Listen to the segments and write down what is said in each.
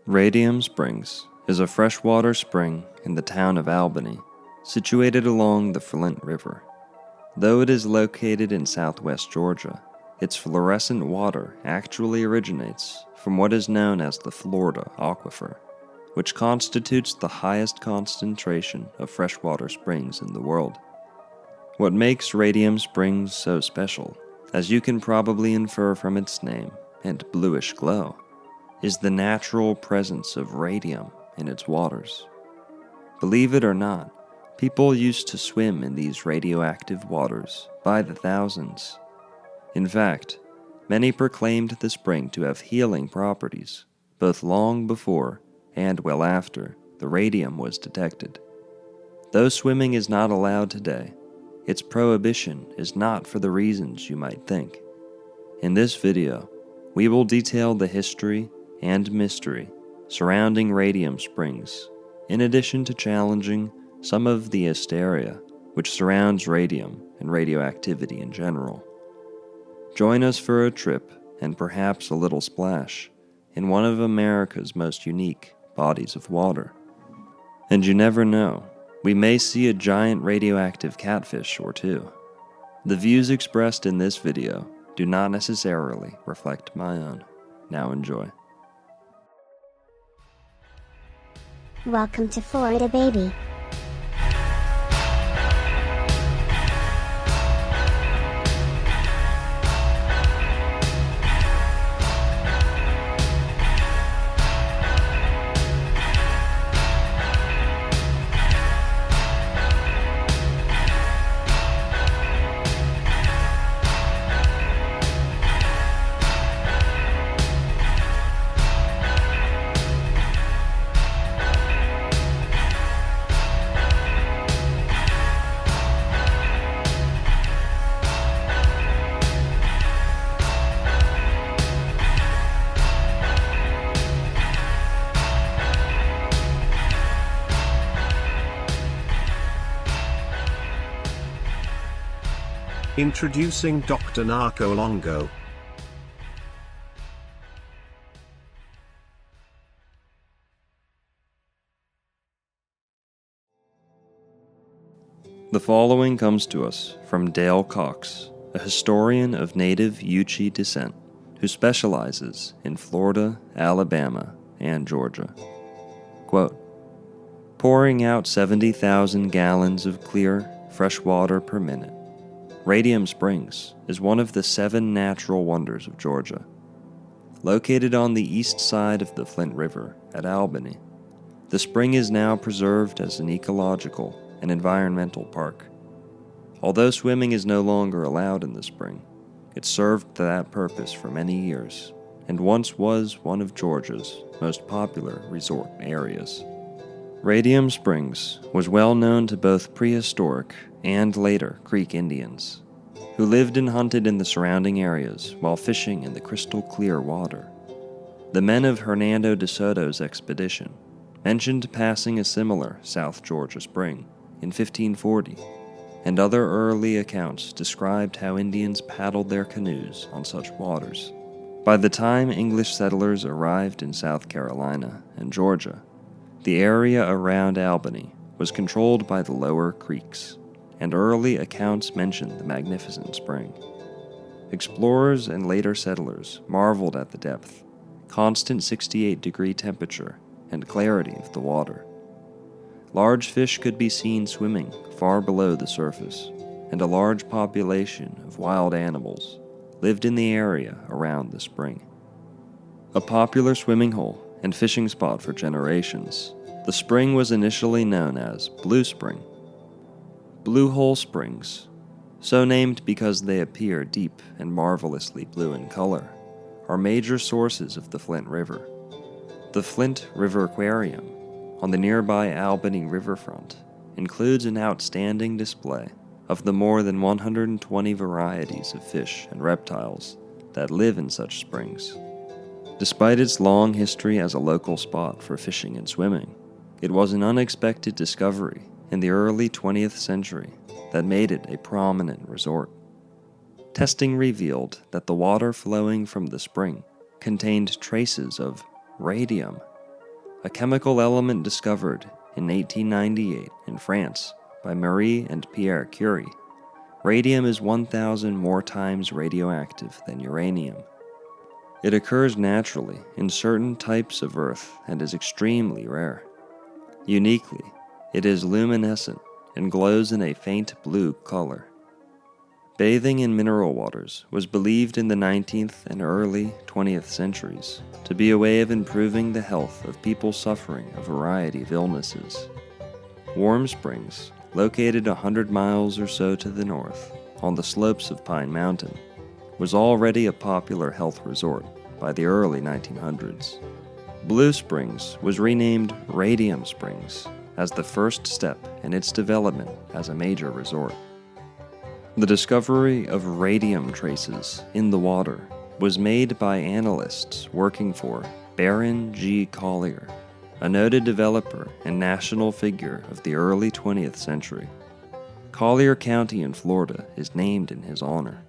Radium Springs is a freshwater spring in the town of Albany, situated along the Flint River. Though it is located in southwest Georgia, its fluorescent water actually originates from what is known as the Florida Aquifer, which constitutes the highest concentration of freshwater springs in the world. What makes Radium Springs so special, as you can probably infer from its name and bluish glow, is the natural presence of radium in its waters. Believe it or not, people used to swim in these radioactive waters by the thousands. In fact, many proclaimed the spring to have healing properties, both long before and well after the radium was detected. Though swimming is not allowed today, its prohibition is not for the reasons you might think. In this video, we will detail the history and mystery surrounding Radium Springs, in addition to challenging some of the hysteria which surrounds radium and radioactivity in general. Join us for a trip and perhaps a little splash in one of America's most unique bodies of water. And you never know, we may see a giant radioactive catfish or two. The views expressed in this video do not necessarily reflect my own. Now enjoy. Welcome to Florida, baby. Introducing Dr. Narco Longo. The following comes to us from Dale Cox, a historian of native Yuchi descent who specializes in Florida, Alabama, and Georgia. Quote, pouring out 70,000 gallons of clear, fresh water per minute, Radium Springs is one of the 7 natural wonders of Georgia. Located on the east side of the Flint River at Albany, the spring is now preserved as an ecological and environmental park. Although swimming is no longer allowed in the spring, it served that purpose for many years and once was one of Georgia's most popular resort areas. Radium Springs was well known to both prehistoric and later Creek Indians, who lived and hunted in the surrounding areas while fishing in the crystal clear water. The men of Hernando de Soto's expedition mentioned passing a similar South Georgia spring in 1540, and other early accounts described how Indians paddled their canoes on such waters. By the time English settlers arrived in South Carolina and Georgia, the area around Albany was controlled by the lower creeks, and early accounts mention the magnificent spring. Explorers and later settlers marveled at the depth, constant 68-degree temperature, and clarity of the water. Large fish could be seen swimming far below the surface, and a large population of wild animals lived in the area around the spring. A popular swimming hole and fishing spot for generations, the spring was initially known as Blue Spring. Blue Hole Springs, so named because they appear deep and marvelously blue in color, are major sources of the Flint River. The Flint River Aquarium, on the nearby Albany riverfront, includes an outstanding display of the more than 120 varieties of fish and reptiles that live in such springs. Despite its long history as a local spot for fishing and swimming, it was an unexpected discovery in the early 20th century that made it a prominent resort. Testing revealed that the water flowing from the spring contained traces of radium a chemical element discovered in 1898 in France by Marie and Pierre Curie. Radium is 1,000 more times radioactive than uranium. It occurs naturally in certain types of Earth and is extremely rare. Uniquely, it is luminescent and glows in a faint blue color. Bathing in mineral waters was believed in the 19th and early 20th centuries to be a way of improving the health of people suffering a variety of illnesses. Warm Springs, located 100 miles or so to the north, on the slopes of Pine Mountain, was already a popular health resort by the early 1900s. Blue Springs was renamed Radium Springs as the first step in its development as a major resort. The discovery of radium traces in the water was made by analysts working for Baron G. Collier, a noted developer and national figure of the early 20th century. Collier County in Florida is named in his honor.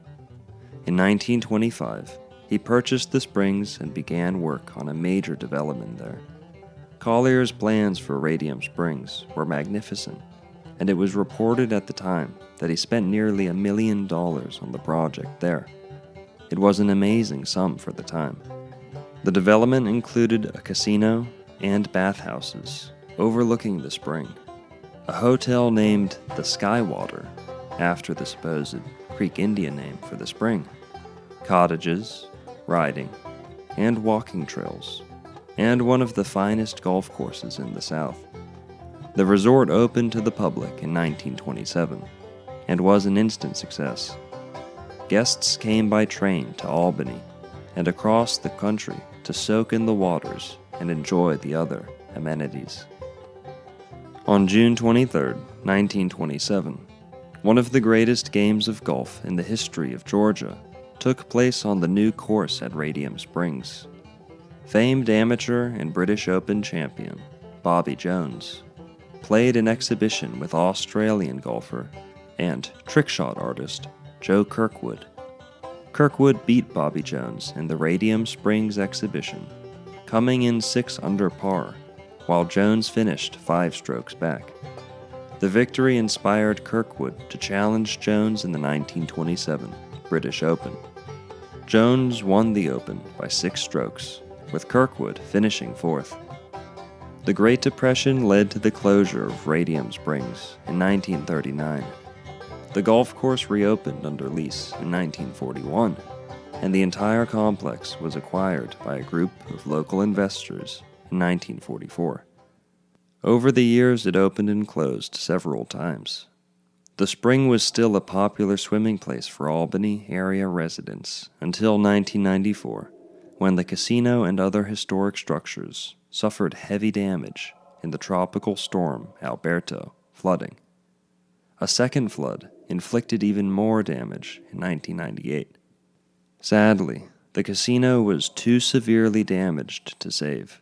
In 1925, he purchased the springs and began work on a major development there. Collier's plans for Radium Springs were magnificent, and it was reported at the time that he spent nearly $1 million on the project there. It was an amazing sum for the time. The development included a casino and bathhouses overlooking the spring, a hotel named the Skywater, after the supposed Creek Indian name for the spring, cottages, riding, and walking trails, and one of the finest golf courses in the South. The resort opened to the public in 1927 and was an instant success. Guests came by train to Albany and across the country to soak in the waters and enjoy the other amenities. On June 23, 1927, one of the greatest games of golf in the history of Georgia took place on the new course at Radium Springs. Famed amateur and British Open champion Bobby Jones played an exhibition with Australian golfer and trickshot artist Joe Kirkwood. Kirkwood beat Bobby Jones in the Radium Springs exhibition, coming in 6 under par, while Jones finished 5 strokes back. The victory inspired Kirkwood to challenge Jones in the 1927 British Open. Jones won the Open by 6 strokes, with Kirkwood finishing 4th. The Great Depression led to the closure of Radium Springs in 1939. The golf course reopened under lease in 1941, and the entire complex was acquired by a group of local investors in 1944. Over the years, it opened and closed several times. The spring was still a popular swimming place for Albany area residents until 1994, when the casino and other historic structures suffered heavy damage in the tropical storm Alberto flooding. A second flood inflicted even more damage in 1998. Sadly, the casino was too severely damaged to save.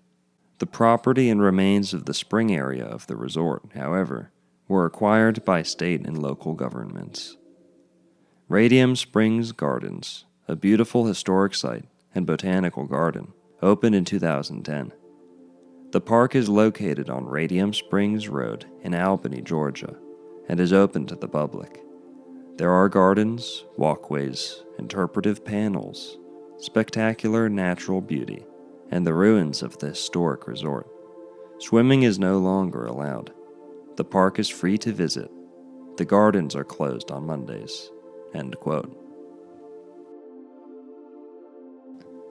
The property and remains of the spring area of the resort, however, were acquired by state and local governments. Radium Springs Gardens, a beautiful historic site and botanical garden, opened in 2010. The park is located on Radium Springs Road in Albany, Georgia, and is open to the public. There are gardens, walkways, interpretive panels, spectacular natural beauty, and the ruins of the historic resort. Swimming is no longer allowed. The park is free to visit. The gardens are closed on Mondays." End quote.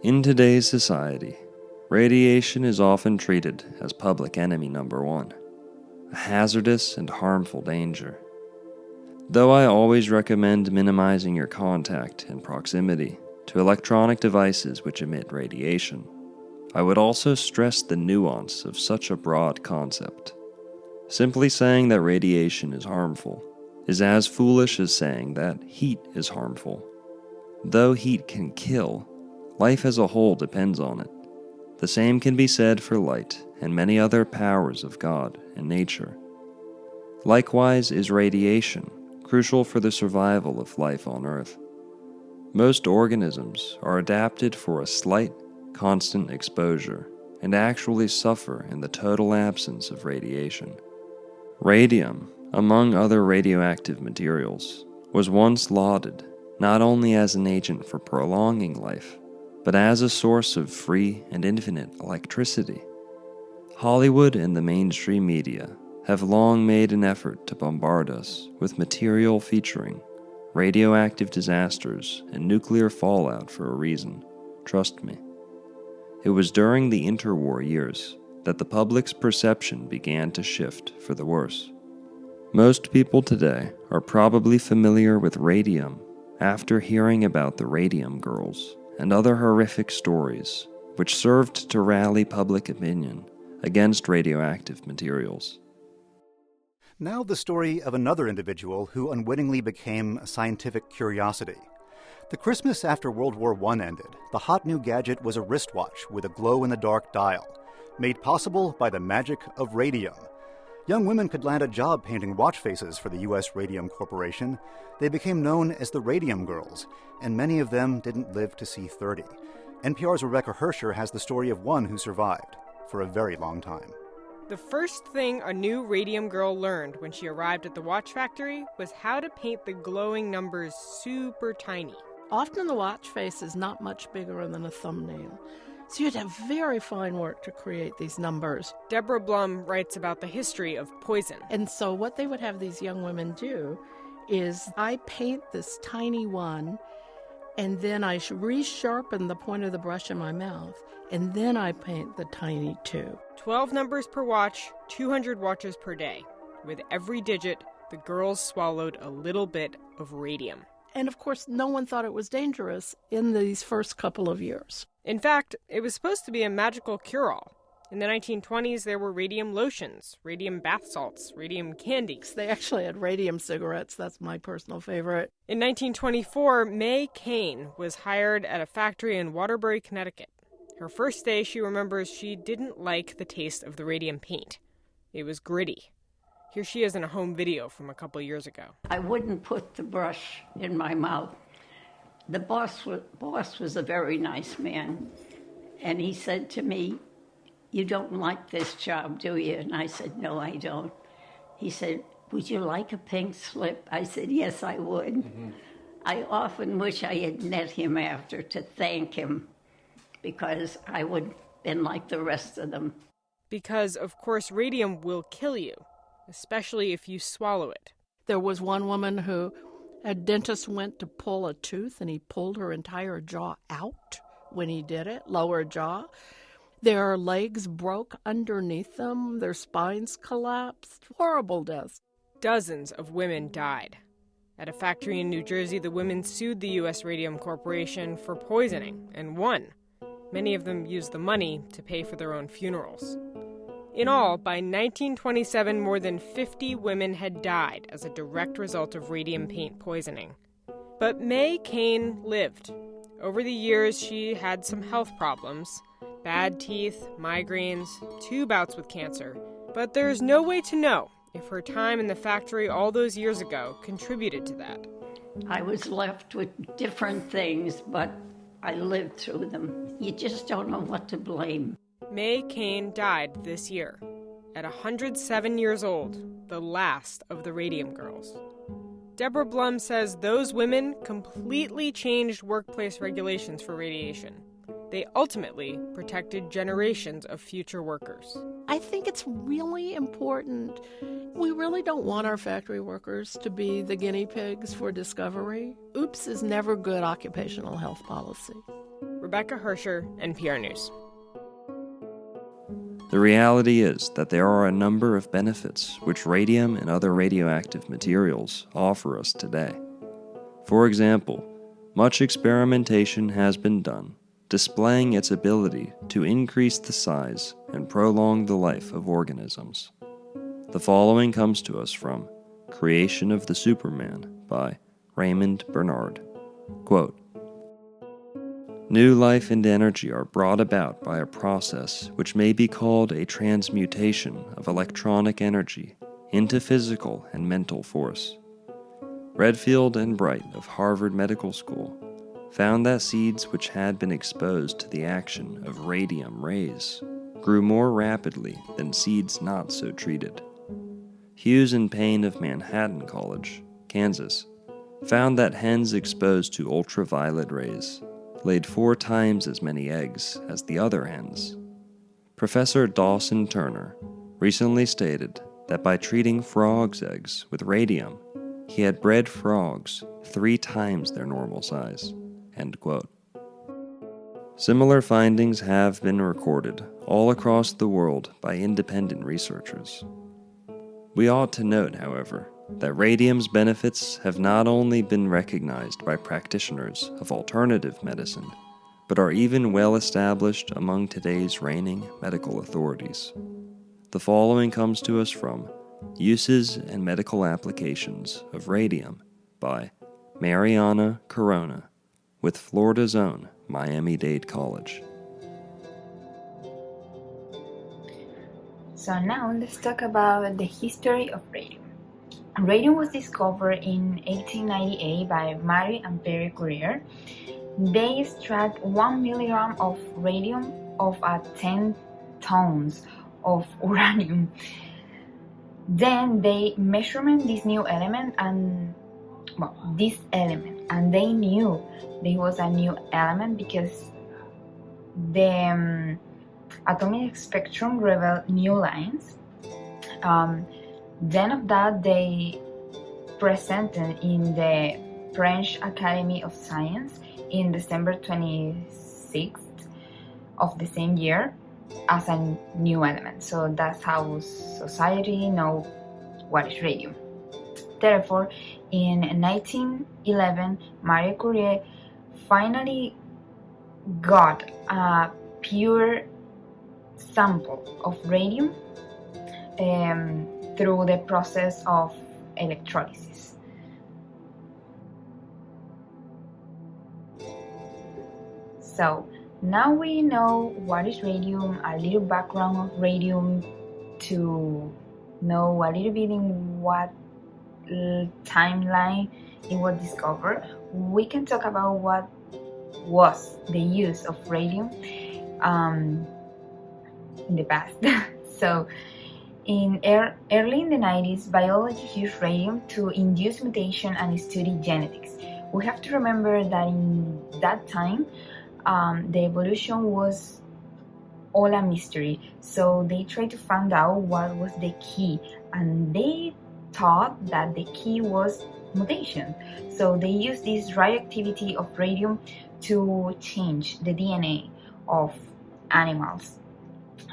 In today's society, radiation is often treated as public enemy number 1, a hazardous and harmful danger. Though I always recommend minimizing your contact and proximity to electronic devices which emit radiation, I would also stress the nuance of such a broad concept. Simply saying that radiation is harmful is as foolish as saying that heat is harmful. Though heat can kill, life as a whole depends on it. The same can be said for light and many other powers of God and nature. Likewise is radiation crucial for the survival of life on Earth. Most organisms are adapted for a slight, constant exposure and actually suffer in the total absence of radiation. Radium, among other radioactive materials, was once lauded not only as an agent for prolonging life, but as a source of free and infinite electricity. Hollywood and the mainstream media have long made an effort to bombard us with material featuring radioactive disasters and nuclear fallout for a reason, trust me. It was during the interwar years that the public's perception began to shift for the worse. Most people today are probably familiar with radium after hearing about the Radium Girls and other horrific stories which served to rally public opinion against radioactive materials. Now the story of another individual who unwittingly became a scientific curiosity. The Christmas after World War I ended, the hot new gadget was a wristwatch with a glow-in-the-dark dial, made possible by the magic of radium. Young women could land a job painting watch faces for the U.S. Radium Corporation. They became known as the Radium Girls, and many of them didn't live to see 30. NPR's Rebecca Hersher has the story of one who survived for a very long time. The first thing a new Radium Girl learned when she arrived at the watch factory was how to paint the glowing numbers super tiny. Often the watch face is not much bigger than a thumbnail, so you'd have very fine work to create these numbers. Deborah Blum writes about the history of poison. And so what they would have these young women do is I paint this tiny one, and then I resharpen the point of the brush in my mouth, and then I paint the tiny 2. 12 numbers per watch, 200 watches per day. With every digit, the girls swallowed a little bit of radium. And of course, no one thought it was dangerous in these first couple of years. In fact, it was supposed to be a magical cure-all. In the 1920s, there were radium lotions, radium bath salts, radium candies. They actually had radium cigarettes. That's my personal favorite. In 1924, May Kane was hired at a factory in Waterbury, Connecticut. Her first day, she remembers she didn't like the taste of the radium paint. It was gritty. Here she is in a home video from a couple years ago. I wouldn't put the brush in my mouth. The boss was a very nice man, and he said to me, "You don't like this job, do you?" And I said, "No, I don't." He said, "Would you like a pink slip?" I said, "Yes, I would." Mm-hmm. I often wish I had met him after to thank him, because I would have been like the rest of them. Because, of course, radium will kill you, especially if you swallow it. There was one woman who a dentist went to pull a tooth, and he pulled her entire jaw out when he did it, lower jaw. Their legs broke underneath them. Their spines collapsed. Horrible deaths. Dozens of women died. At a factory in New Jersey, the women sued the U.S. Radium Corporation for poisoning and won. Many of them used the money to pay for their own funerals. In all, by 1927, more than 50 women had died as a direct result of radium paint poisoning. But May Kane lived. Over the years, she had some health problems. Bad teeth, migraines, 2 bouts with cancer. But there's no way to know if her time in the factory all those years ago contributed to that. I was left with different things, but I lived through them. You just don't know what to blame. May Kane died this year, at 107 years old, the last of the Radium Girls. Deborah Blum says those women completely changed workplace regulations for radiation. They ultimately protected generations of future workers. I think it's really important. We really don't want our factory workers to be the guinea pigs for discovery. Oops is never good occupational health policy. Rebecca Hersher, NPR News. The reality is that there are a number of benefits which radium and other radioactive materials offer us today. For example, much experimentation has been done displaying its ability to increase the size and prolong the life of organisms. The following comes to us from Creation of the Superman by Raymond Bernard. Quote, "New life and energy are brought about by a process which may be called a transmutation of electronic energy into physical and mental force. Redfield and Bright of Harvard Medical School found that seeds which had been exposed to the action of radium rays grew more rapidly than seeds not so treated. Hughes and Payne of Manhattan College, Kansas, found that hens exposed to ultraviolet rays laid 4 times as many eggs as the other hens. Professor Dawson Turner recently stated that by treating frogs' eggs with radium, he had bred frogs 3 times their normal size. End quote. Similar findings have been recorded all across the world by independent researchers. We ought to note, however, that radium's benefits have not only been recognized by practitioners of alternative medicine, but are even well established among today's reigning medical authorities. The following comes to us from Uses and Medical Applications of Radium by Mariana Corona with Florida's own Miami-Dade College. So now let's talk about the history of radium. Radium was discovered in 1898 by Marie and Pierre Curie. They extract 1 milligram of radium of 10 tons of uranium. Then they measured this new element and they knew there was a new element because the atomic spectrum revealed new lines. Then of that, they presented in the French Academy of Science in December 26th of the same year as a new element. So that's how society knows what is radium. Therefore, in 1911, Marie Curie finally got a pure sample of radium through the process of electrolysis. So now we know what is radium, a little background of radium, to know a little bit in what timeline it was discovered. We can talk about what was the use of radium in the past. So early in the 90s, biology used radium to induce mutation and study genetics. We have to remember that in that time, the evolution was all a mystery. So they tried to find out what was the key, and they thought that the key was mutation. So they used this radioactivity of radium to change the DNA of animals.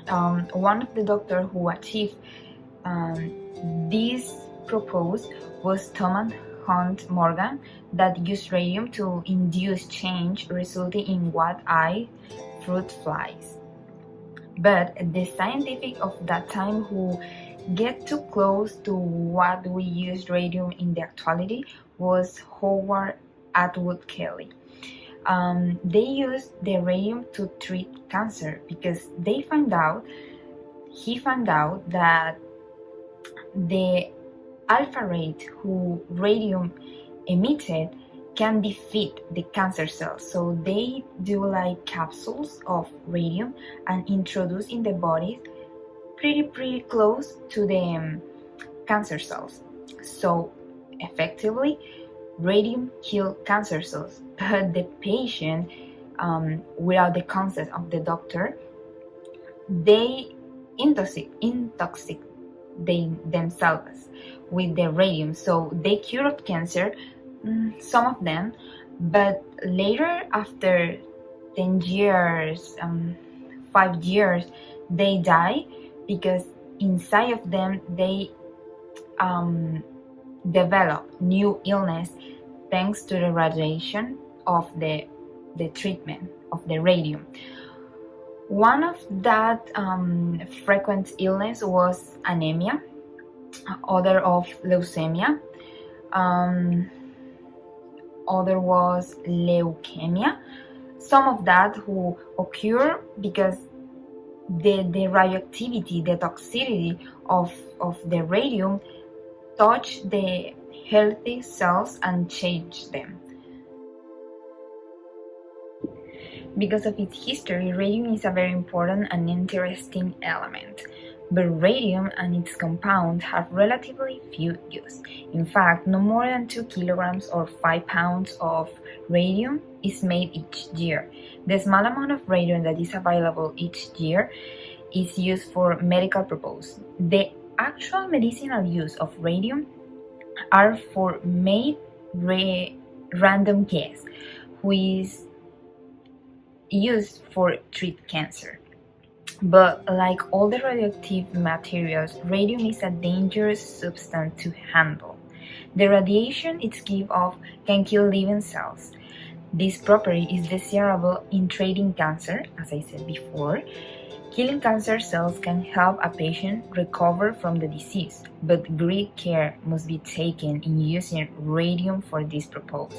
One of the doctors who achieved this proposal was Thomas Hunt Morgan, that used radium to induce change, resulting in what-eye fruit flies. But the scientific of that time who get too close to what we use radium in the actuality was Howard Atwood Kelly. They used the radium to treat cancer because he found out that the alpha rate who radium emitted can defeat the cancer cells. So they do like capsules of radium and introduce in the body pretty close to the cancer cells. So effectively, radium kills cancer cells, but the patient, without the consent of the doctor, they intoxicate themselves with the radium. So they cure of cancer, some of them, but later, after 10 years, 5 years, they die because inside of them they develop new illness thanks to the radiation of the treatment of the radium. One of that frequent illness was anemia, other of leukemia, other was leukemia. Some of that who occur because the radioactivity, the toxicity of the radium touch the healthy cells and change them. Because of its history, radium is a very important and interesting element. But radium and its compounds have relatively few use. In fact, no more than 2 kilograms or 5 pounds of radium is made each year. The small amount of radium that is available each year is used for medical purposes. The actual medicinal use of radium are for made random gas, which is used for treat cancer. But like all the radioactive materials, radium is a dangerous substance to handle. The radiation it gives off can kill living cells. This property is desirable in treating cancer, as I said before. Killing cancer cells can help a patient recover from the disease, but great care must be taken in using radium for this purpose.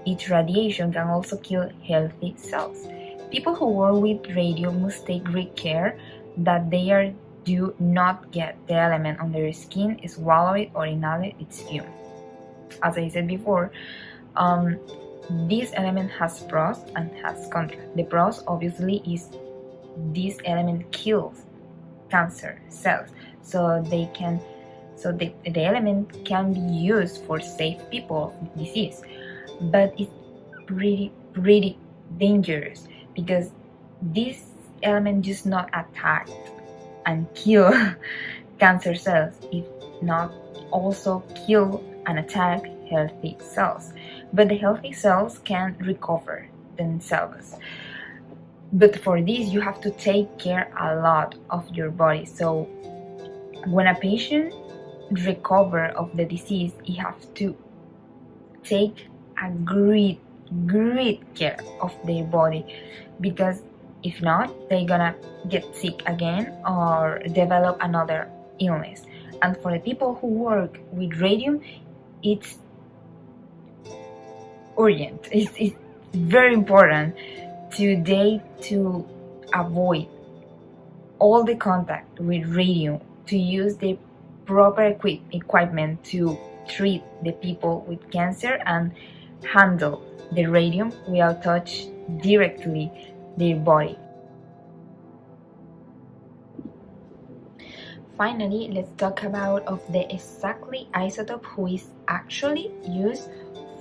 Its radiation can also kill healthy cells. People who work with radium must take great care that they do not get the element on their skin, swallow it, or inhale its fume. As I said before, this element has pros and has cons. The pros obviously is this element kills cancer cells, so the element can be used for save people of disease, but it's pretty dangerous because this element does not attack and kill cancer cells, if not also kill and attack healthy cells. But the healthy cells can recover themselves. But for this, you have to take care a lot of your body. So when a patient recover of the disease, he have to take a great care of their body, because if not, they're gonna get sick again or develop another illness. And for the people who work with radium, it's urgent. It's very important today to avoid all the contact with radium, to use the proper equipment to treat the people with cancer and handle the radium without touch directly their body. Finally, let's talk about of the exactly isotope who is actually used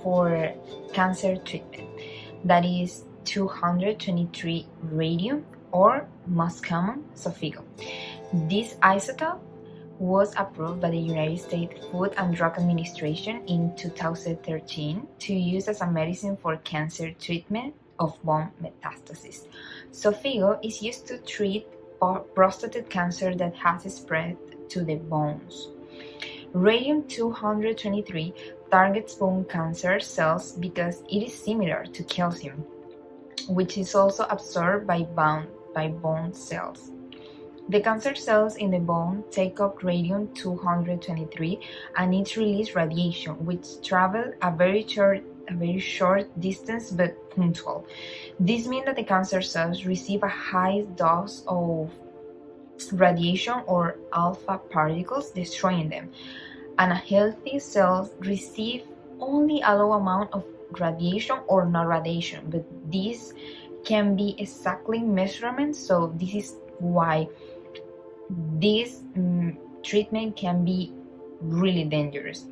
for cancer treatment. That is 223 radium, or most common, Xofigo. This isotope was approved by the United States Food and Drug Administration in 2013 to use as a medicine for cancer treatment of bone metastasis. Xofigo is used to treat prostate cancer that has spread to the bones. Radium-223 targets bone cancer cells because it is similar to calcium, which is also absorbed by bone cells. The cancer cells in the bone take up radium-223 and it releases radiation, which travels a very short distance but punctual. This means that the cancer cells receive a high dose of radiation or alpha particles, destroying them, and healthy cells receive only a low amount of radiation or no radiation, but this can be exactly measurement, so this is why this treatment can be really dangerous.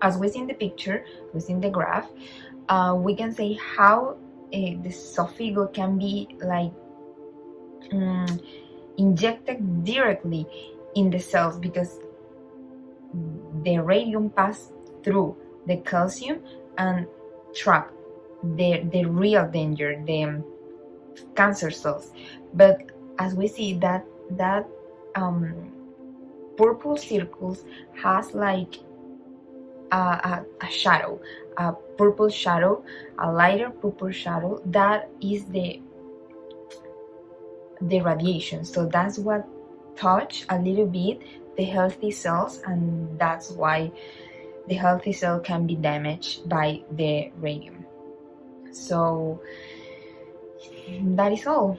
As we see in the picture, we see in the graph, we can say how the Xofigo can be like injected directly in the cells, because the radium passes through the calcium and trap the real danger, the cancer cells. But as we see that purple circles has like a shadow, a purple shadow, a lighter purple shadow, that is the radiation. So that's what touch a little bit the healthy cells, and that's why the healthy cell can be damaged by the radium. So that is all.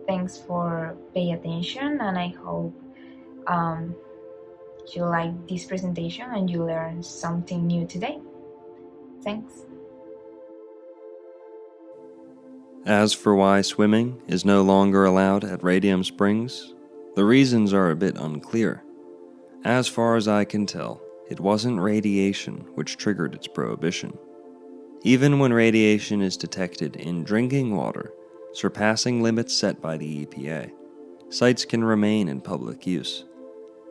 Thanks for paying attention, and I hope you like this presentation and you learned something new today. Thanks. As for why swimming is no longer allowed at Radium Springs, the reasons are a bit unclear. As far as I can tell, it wasn't radiation which triggered its prohibition. Even when radiation is detected in drinking water, surpassing limits set by the EPA, sites can remain in public use.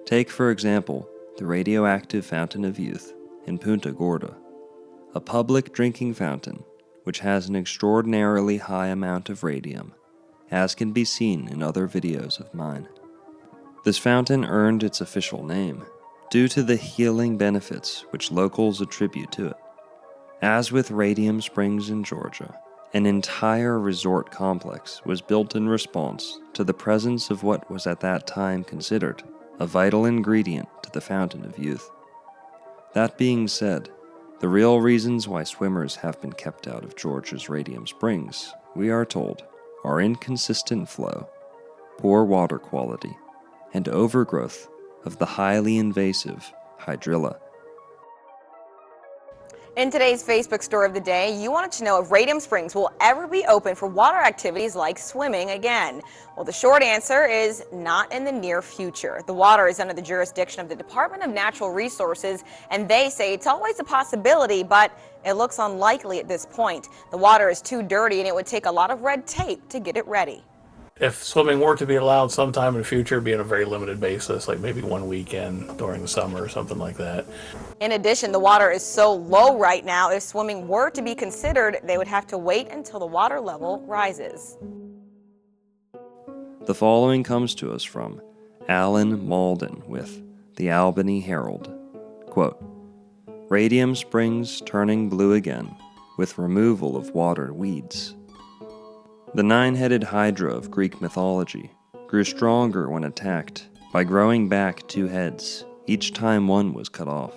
Take, for example, the Radioactive Fountain of Youth in Punta Gorda, a public drinking fountain which has an extraordinarily high amount of radium, as can be seen in other videos of mine. This fountain earned its official name due to the healing benefits which locals attribute to it. As with Radium Springs in Georgia, an entire resort complex was built in response to the presence of what was at that time considered a vital ingredient to the Fountain of Youth. That being said, the real reasons why swimmers have been kept out of Georgia's Radium Springs, we are told, are inconsistent flow, poor water quality, and overgrowth of the highly invasive hydrilla. In today's Facebook story of the day, you wanted to know if Radium Springs will ever be open for water activities like swimming again. Well, the short answer is not in the near future. The water is under the jurisdiction of the Department of Natural Resources, and they say it's always a possibility, but it looks unlikely at this point. The water is too dirty, and it would take a lot of red tape to get it ready. If swimming were to be allowed sometime in the future, it'd be on a very limited basis, like maybe one weekend during the summer or something like that. In addition, the water is so low right now, if swimming were to be considered, they would have to wait until the water level rises. The following comes to us from Alan Malden with the Albany Herald. Quote, Radium Springs turning blue again with removal of water weeds. The nine-headed hydra of Greek mythology grew stronger when attacked by growing back two heads each time one was cut off.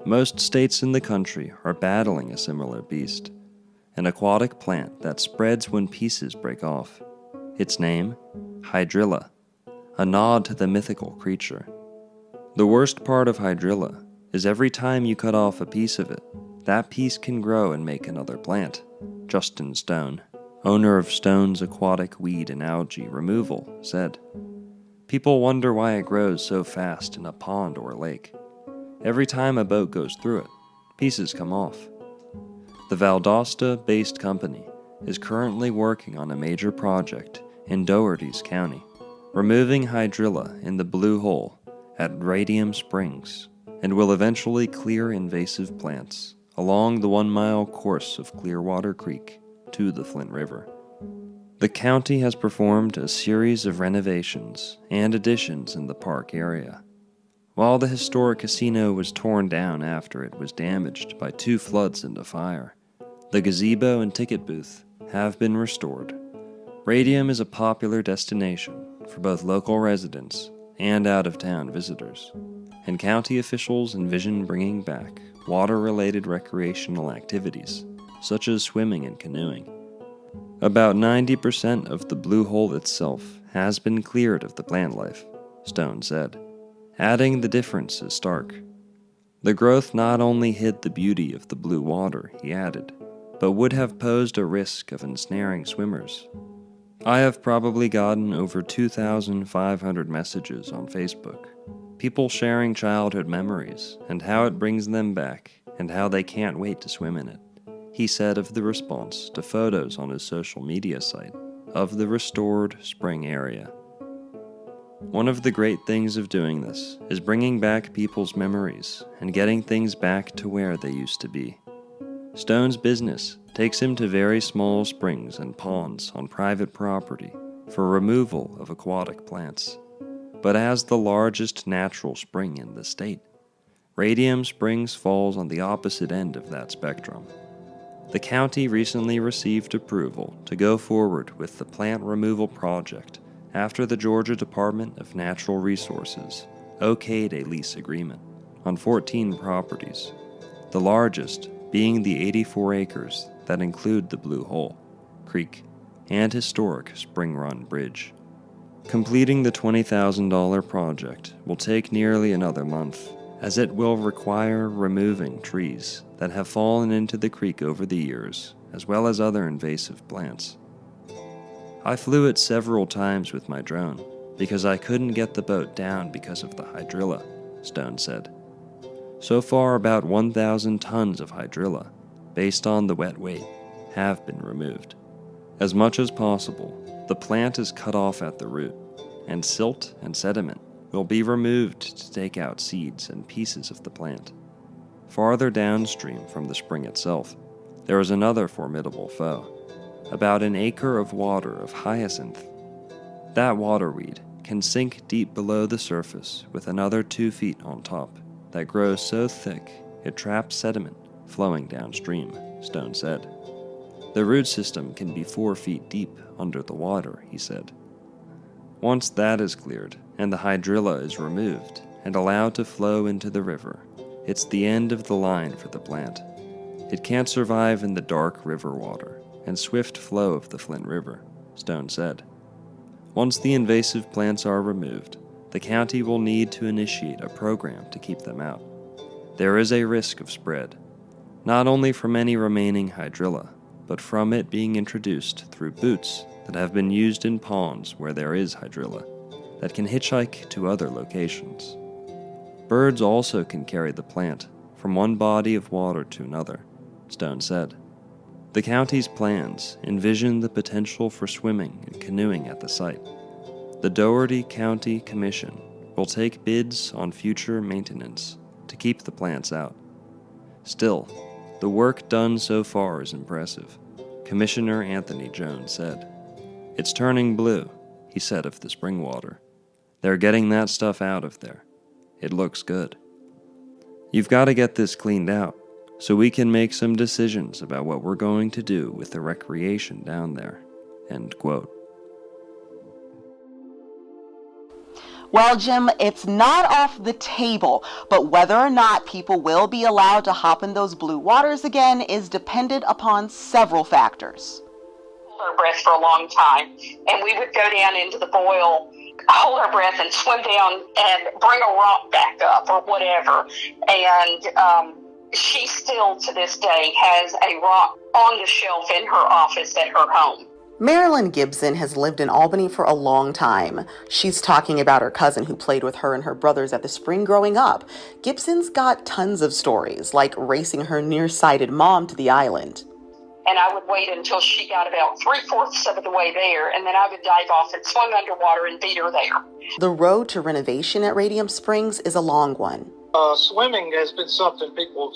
Most states in the country are battling a similar beast, an aquatic plant that spreads when pieces break off. Its name, hydrilla, a nod to the mythical creature. The worst part of hydrilla is every time you cut off a piece of it, that piece can grow and make another plant. Justin Stone, owner of Stone's Aquatic Weed and Algae Removal, said, People wonder why it grows so fast in a pond or lake. Every time a boat goes through it, pieces come off. The Valdosta-based company is currently working on a major project in Doherty's County, removing hydrilla in the Blue Hole at Radium Springs, and will eventually clear invasive plants along the 1-mile course of Clearwater Creek to the Flint River. The county has performed a series of renovations and additions in the park area. While the historic casino was torn down after it was damaged by 2 floods and a fire, the gazebo and ticket booth have been restored. Radium is a popular destination for both local residents and out-of-town visitors, and county officials envision bringing back water-related recreational activities such as swimming and canoeing. About 90% of the Blue Hole itself has been cleared of the plant life, Stone said, adding the difference is stark. The growth not only hid the beauty of the blue water, he added, but would have posed a risk of ensnaring swimmers. I have probably gotten over 2,500 messages on Facebook, people sharing childhood memories and how it brings them back and how they can't wait to swim in it, he said of the response to photos on his social media site of the restored spring area. One of the great things of doing this is bringing back people's memories and getting things back to where they used to be. Stone's business takes him to very small springs and ponds on private property for removal of aquatic plants. But as the largest natural spring in the state, Radium Springs falls on the opposite end of that spectrum. The county recently received approval to go forward with the plant removal project after the Georgia Department of Natural Resources okayed a lease agreement on 14 properties, the largest being the 84 acres that include the Blue Hole, Creek, and historic Spring Run Bridge. Completing the $20,000 project will take nearly another month, as it will require removing trees that have fallen into the creek over the years as well as other invasive plants. I flew it several times with my drone because I couldn't get the boat down because of the hydrilla, Stone said. So far, about 1,000 tons of hydrilla, based on the wet weight, have been removed. As much as possible, the plant is cut off at the root, and silt and sediment will be removed to take out seeds and pieces of the plant. Farther downstream from the spring itself, there is another formidable foe, about an acre of water of hyacinth. That waterweed can sink deep below the surface with another 2 feet on top that grows so thick it traps sediment flowing downstream, Stone said. The root system can be 4 feet deep under the water, he said. Once that is cleared and the hydrilla is removed and allowed to flow into the river, it's the end of the line for the plant. It can't survive in the dark river water and swift flow of the Flint River, Stone said. Once the invasive plants are removed, the county will need to initiate a program to keep them out. There is a risk of spread, not only from any remaining hydrilla, but from it being introduced through boots that have been used in ponds where there is hydrilla, that can hitchhike to other locations. Birds also can carry the plant from one body of water to another, Stone said. The county's plans envision the potential for swimming and canoeing at the site. The Dougherty County Commission will take bids on future maintenance to keep the plants out. Still, the work done so far is impressive, Commissioner Anthony Jones said. It's turning blue, he said of the spring water. They're getting that stuff out of there. It looks good. You've got to get this cleaned out so we can make some decisions about what we're going to do with the recreation down there. End quote. Well, Jim, it's not off the table, but whether or not people will be allowed to hop in those blue waters again is dependent upon several factors. Our breath for a long time, and we would go down into the boil, hold our breath, and swim down and bring a rock back up or whatever. And she still, to this day, has a rock on the shelf in her office at her home. Marilyn Gibson has lived in Albany for a long time. She's talking about her cousin who played with her and her brothers at the spring growing up. Gibson's got tons of stories, like racing her nearsighted mom to the island. And I would wait until she got about 3/4 of the way there, and then I would dive off and swim underwater and beat her there. The road to renovation at Radium Springs is a long one. Swimming has been something people,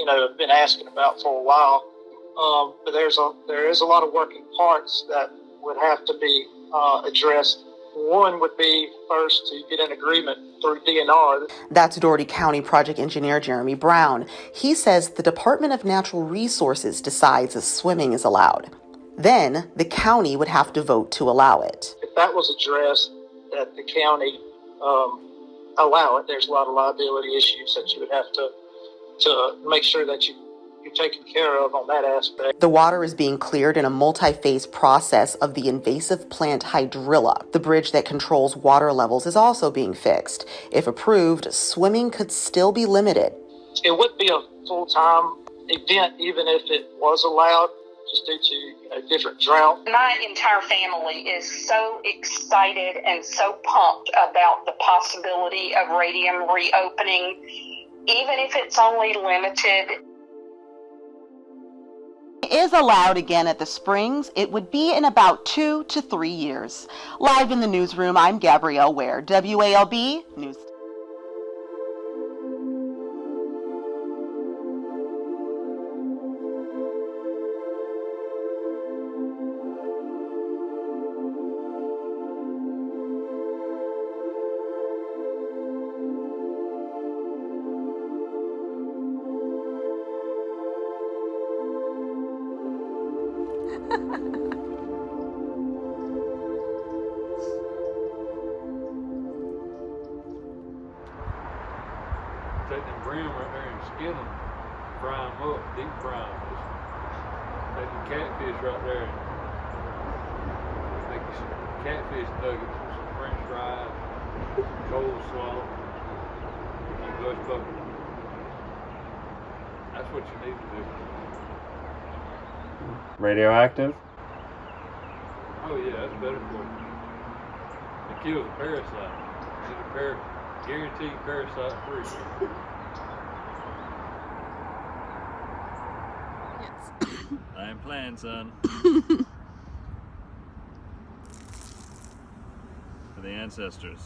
have been asking about for a while. But there is a lot of working parts that would have to be addressed. One would be first to get an agreement through DNR. That's Dougherty County project engineer Jeremy Brown. He says the Department of Natural Resources decides if swimming is allowed. Then the county would have to vote to allow it. If that was addressed, that the county allow it, there's a lot of liability issues that you would have to make sure that you're taken care of on that aspect. The water is being cleared in a multi-phase process of the invasive plant hydrilla. The bridge that controls water levels is also being fixed. If approved, swimming could still be limited. It would be a full-time event even if it was allowed, just due to different drought. My entire family is so excited and so pumped about the possibility of Radium reopening, even if it's only limited. Is allowed again at the Springs, it would be in about 2 to 3 years. Live in the newsroom, I'm Gabrielle Ware, WALB News. Take them brim right there and skin them, fry them up, deep fry them. Just take the catfish right there and make you some catfish nuggets with some french fries, coleslaw, and hush bucket. That's what you need to do. Radioactive? Oh yeah, that's better for you. It kills a parasite. It's a guaranteed parasite free. I am playing, son. For the ancestors.